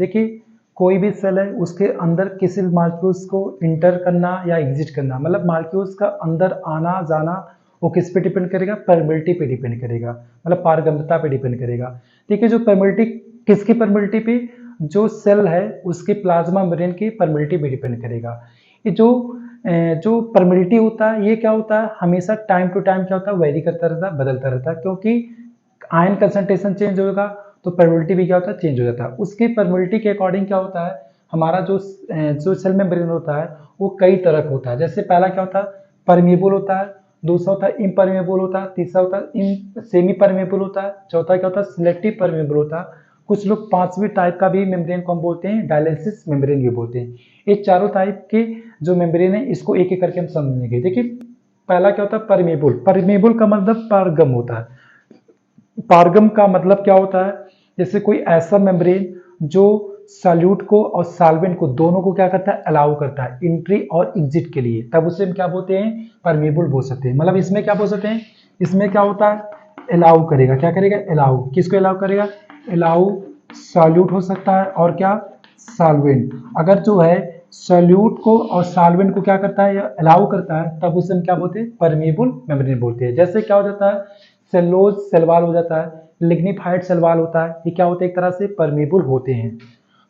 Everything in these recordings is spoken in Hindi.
देखिए कोई भी सेल है उसके अंदर किसी भी मॉलिक्यूल्स को इंटर करना या एग्जिट करना, मतलब मॉलिक्यूल्स का अंदर आना जाना वो किस पे डिपेंड करेगा, परमिबिलिटी पे डिपेंड करेगा, मतलब पारगम्यता पे डिपेंड करेगा। ठीक है, जो परमिबिलिटी किसकी परमिबिलिटी पे, जो सेल है उसके प्लाज्मा मेम्ब्रेन की परमिबिलिटी पे डिपेंड करेगा। ये जो परमिबिलिटी होता है ये क्या होता है, हमेशा टाइम टू टाइम क्या होता है, वेरी करता रहता है, बदलता रहता है, क्योंकि आयन कंसंट्रेशन चेंज होगा तो परमिबिलिटी भी क्या होता है, चेंज हो जाता है। उसकी परमिबिलिटी के अकॉर्डिंग क्या होता है, हमारा जो सेल मेम्ब्रेन होता है वो कई तरह का होता है। जैसे पहला क्या होता है, परमिएबल होता है, दूसरा होता है इम्परमिएबल होता है, तीसरा होता है सेमी परमिएबल होता है, चौथा क्या होता है, सिलेक्टिव परमिएबल होता है। कुछ लोग पांचवी टाइप का भी मेम्ब्रेन को हम बोलते हैं डायलिसिस मेम्ब्रेन भी बोलते हैं। ये चारों टाइप के जो मेम्ब्रेन है इसको एक एक करके हम समझेंगे। देखिए पहला क्या होता है, परमिएबल। परमिएबल का मतलब पारगम होता है। पारगम का मतलब क्या होता है, जैसे कोई ऐसा मेम्ब्रेन जो सॉल्यूट को और सॉल्वेंट को दोनों को क्या करता है, अलाउ करता है एंट्री और एग्जिट के लिए, तब उसे हम क्या बोलते हैं, परमेबल बोल सकते हैं। मतलब इसमें क्या बोल सकते हैं, इसमें क्या होता है, अलाउ करेगा, क्या करेगा, अलाउ, किसको अलाउ करेगा, अलाउ सॉल्यूट हो सकता है और क्या, सॉल्वेंट। अगर जो है सॉल्यूट को और सॉल्वेंट को क्या करता है, अलाउ करता है, तब उसे हम क्या बोलते हैं, परमेबल मेम्ब्रेन बोलते हैं। जैसे क्या हो जाता है, सेलोज सेलवाल हो जाता है, लिग्निफाइड सेलवाल होता है, ये क्या होते हैं, एक तरह से परमेबल होते हैं।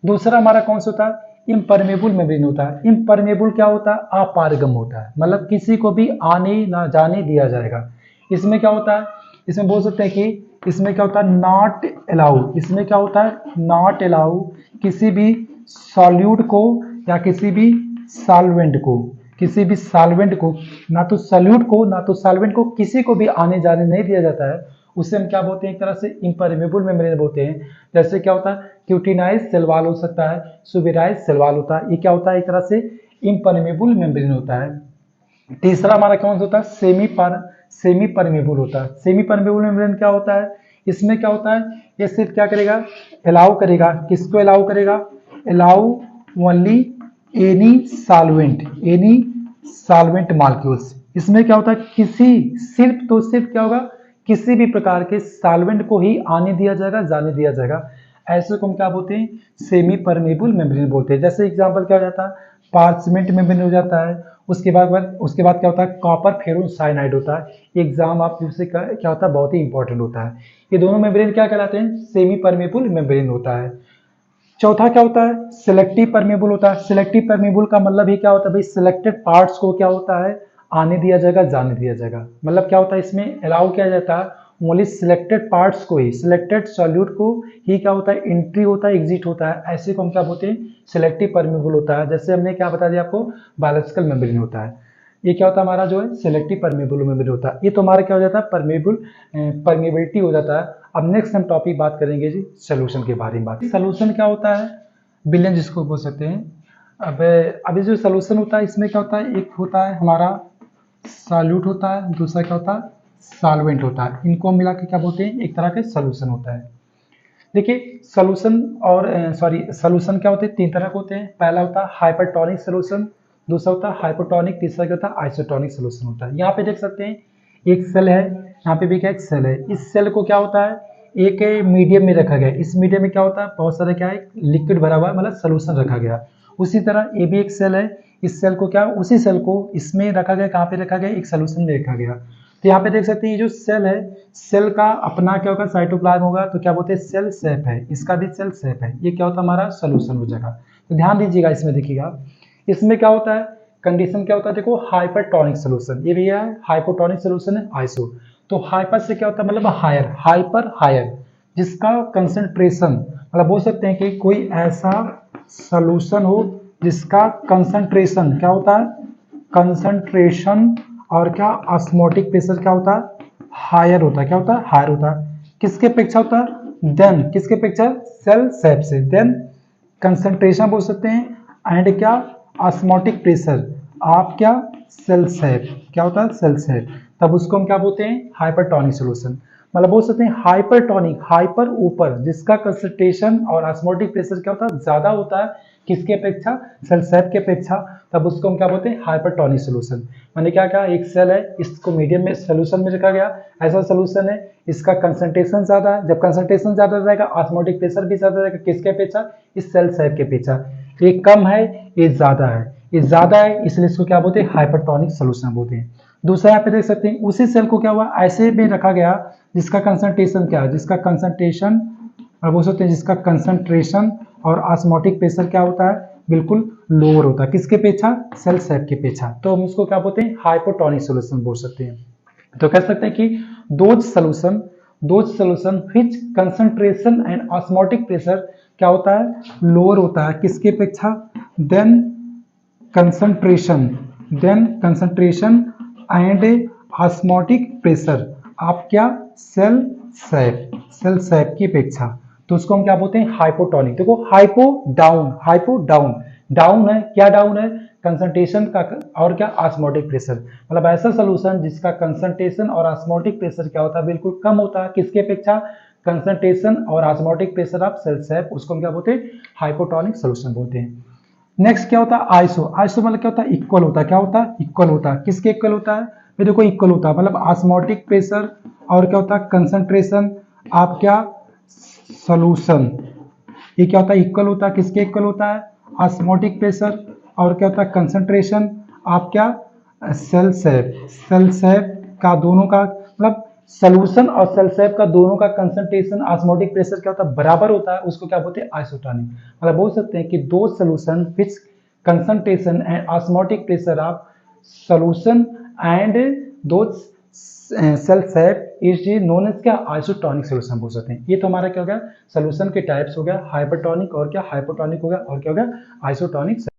दूसरा हमारा कौन सा होता है, इम्परमेबल मेम्ब्रेन होता है। इम्परमेबल क्या होता है, अपारगम होता है, मतलब किसी को भी आने ना जाने दिया जाएगा। इसमें क्या होता है, इसमें बोल सकते हैं कि इसमें क्या होता है, नॉट अलाउ, इसमें क्या होता है, नॉट अलाउ किसी भी सॉल्यूट को या किसी भी सॉल्वेंट को, किसी भी सॉल्वेंट को, ना तो सॉल्यूट को ना तो सॉल्वेंट को, किसी को भी आने जाने नहीं दिया जाता है, उसे हम क्या बोलते हैं, एक तरह से इम्परमेबल मेम्ब्रेन बोलते हैं। जैसे क्या होता है, क्यूटिनाइज सेलवाल हो सकता है, सुबेराइज सेलवाल होता है, ये क्या होता है, एक तरह से इम्परमेबल मेम्ब्रेन होता है। तीसरा हमारा कौन सा होता है, सेमी परमेबल होता है। सेमी परमेबल मेम्ब्रेन क्या होता है, इसमें क्या होता है, ये सिर्फ क्या करेगा, अलाउ करेगा, किसको अलाउ करेगा, allow only any solvent molecules. इसमें क्या होता है, सिर्फ तो सिर्फ क्या होगा, किसी भी प्रकार के सॉल्वेंट को ही आने दिया जाएगा, जाने दिया जाएगा। ऐसे को हम क्या बोलते हैं, सेमी परमेबल मेम्ब्रेन बोलते हैं। जैसे एग्जांपल क्या हो जाता है, पार्चमेंट मेम्ब्रेन हो जाता है। उसके बाद क्या होता है, कॉपर फेरुन साइनाइड होता है। एग्जाम आप से क्या होता है, बहुत ही इंपॉर्टेंट होता है। ये दोनों मेम्ब्रेन क्या कहलाते हैं, सेमी परमेबल मेम्ब्रेन होता है। चौथा क्या होता है, सिलेक्टिव परमेबल होता है। सिलेक्टिव परमेबल का मतलब ही क्या होता है भाई, सिलेक्टेड पार्ट्स को क्या होता है, आने दिया जाएगा, जाने दिया जाएगा। मतलब क्या होता है, इसमें अलाउ किया जाता है ओनली सिलेक्टेड पार्ट्स को ही, सिलेक्टेड सॉल्यूट को ही क्या होता है, एंट्री होता है, एग्जिट होता है। ऐसे को हम क्या बोलते हैं, सिलेक्टिव परमेबल होता है। जैसे हमने क्या बता दिया आपको, बायोलॉजिकल मेम्ब्रेन होता है। ये क्या होता है, हमारा जो है सिलेक्टिव परमेबल मेम्ब्रेन होता है। ये तो हमारा क्या हो जाता है, परमेबिलिटी हो जाता है। अब नेक्स्ट हम टॉपिक बात करेंगे जी, सोल्यूशन के बारे में। बात सोल्यूशन क्या होता है, विलेन जिसको बोल सकते हैं। अब अभी जो सोल्यूशन होता है इसमें क्या होता है, एक होता है हमारा सॉल्यूट होता है, दूसरा क्या होता है, सॉल्वेंट होता है। इनको हम मिला के क्या बोलते हैं, एक तरह के सोल्यूशन होता है। देखिए सोल्यूशन और सोल्यूशन क्या होते हैं, तीन तरह के होते हैं। पहला होता है हाइपरटोनिक सोल्यूशन, दूसरा होता है हाइपोटोनिक, तीसरा क्या होता है, आइसोटोनिक सोल्यूशन होता है। यहाँ पे देख सकते हैं एक सेल है, यहाँ पे भी क्या एक सेल है। इस सेल को क्या होता है, एक मीडियम में रखा गया। इस मीडियम में क्या होता है, बहुत सारा क्या है, लिक्विड भरा हुआ है, मतलब सोल्यूशन रखा गया। उसी तरह ये भी एक सेल है, इस सेल को क्या, उसी सेल को इसमें रखा गया, कहाँ पे रखा गया, एक सोल्यूशन में रखा गया। तो यहाँ पे देख सकते हैं ये जो सेल है, सेल का अपना क्या होगा, साइटोप्लाज्म होगा, तो क्या बोलते हैं, सेल शेप है, इसका भी सेल शेप है। ये क्या होता है, हमारा सोल्यूशन हो जाएगा। तो ध्यान दीजिएगा, इसमें देखिएगा इसमें क्या होता है, कंडीशन क्या होता है, देखो हाइपरटोनिक सोल्यूशन, ये भैया हाइपोटोनिक सोल्यूशन है, आइसो। तो हाइपर से क्या होता है, मतलब हायर, हाइपर हायर, जिसका कंसंट्रेशन, मतलब बोल सकते हैं कि कोई ऐसा सोल्यूशन हो जिसका कंसंट्रेशन क्या होता है, कंसंट्रेशन और क्या, ऑस्मोटिक प्रेशर क्या होता है, हायर होता है। क्या होता है, हायर होता है। किसके अपेक्षा होता है, देन किसके अपेक्षा, सेल शेप से, देन कंसंट्रेशन बोल सकते हैं एंड क्या, ऑस्मोटिक प्रेशर, आप क्या, सेल शेप, क्या होता है, सेल शेप। तब उसको हम क्या बोलते हैं, हाइपरटोनिक सॉल्यूशन। मतलब बोल सकते हैं हाइपरटोनिक, हाइपर ऊपर, जिसका कंसंट्रेशन और ऑस्मोटिक प्रेशर क्या होता है, ज्यादा होता है, किसके अपेक्षा, सेल सैप के अपेक्षा, तब उसको हम क्या बोलते हैं, हाइपरटोनिक सोल्यूशन। मैंने क्या कहा, एक सेल है, इसको मीडियम में सोल्यूशन में रखा गया, ऐसा सोल्यूशन है, इसका कंसंट्रेशन ज्यादा है, जब कंसंट्रेशन ज्यादा रहेगा ऑस्मोटिक प्रेशर भी ज्यादा रहेगा, किसके अपेक्षा, इस सेल सैप के अपेक्षा। ये कम है, ये ज्यादा है, ये ज्यादा है, इसलिए इसको क्या बोलते हैं, हाइपरटोनिक सोल्यूशन बोलते हैं। दूसरा यहाँ पे देख सकते हैं, उसी सेल को क्या हुआ, ऐसे में रखा गया जिसका कंसंट्रेशन क्या है, जिसका कंसंट्रेशन और बोल सकते हैं जिसका कंसंट्रेशन और ऑस्मोटिक प्रेशर क्या होता है, बिल्कुल लोअर होता है, किसके अपेक्षा, सेल सैप के अपेक्षा, तो हम उसको क्या बोलते हैं, हाइपोटोनिक सॉल्यूशन बोल सकते हैं। तो कह सकते हैं कि those solution which concentration and osmotic pressure क्या होता है, लोअर होता है, किसके अपेक्षा, then concentration and osmotic pressure आप क्या, सेल सैप की अपेक्षा, तो उसको हम क्या बोलते हैं, हाइपोटोनिक। देखो हाइपो डाउन डाउन है, क्या डाउन है, कंसंट्रेशन का और क्या, ऑस्मोटिक प्रेशर, मतलब ऐसा सोल्यूशन जिसका कंसंट्रेशन और ऑस्मोटिक प्रेशर क्या होता है, बिल्कुल कम होता है, किसके अपेक्षा, कंसंट्रेशन और osmotic pressure of cell sap, उसको हम क्या बोलते हैं, हाइपोटोनिक सोल्यूशन बोलते हैं। नेक्स्ट क्या होता है, आइसो मतलब क्या होता है, इक्वल होता है, क्या होता है, इक्वल होता है, किसके इक्वल होता है, ये देखो इक्वल होता है, मतलब ऑस्मोटिक प्रेशर और क्या होता है, कंसंट्रेशन आप क्या, सॉल्यूशन, ये क्या होता है, इक्वल होता है, किसके इक्वल होता है, ऑस्मोटिक प्रेशर और क्या होता है, कंसंट्रेशन आप क्या, सेल सैप का दोनों का, मतलब सॉल्यूशन और सेल सैप का दोनों का कंसंट्रेशन ऑस्मोटिक प्रेशर क्या होता है, बराबर होता है, उसको क्या बोलते हैं, आइसोटोनिक। मतलब बोल सकते हैं कि दो solution which concentration and osmotic pressure of solution and दो cell sap is known as क्या, आइसोटोनिक सॉल्यूशन बोल सकते हैं। ये तो हमारा क्या हो गया, सॉल्यूशन के टाइप्स हो गया, हाइपरटोनिक और क्या, हाइपोटोनिक हो गया, और क्या हो गया, आइसोटोनिक।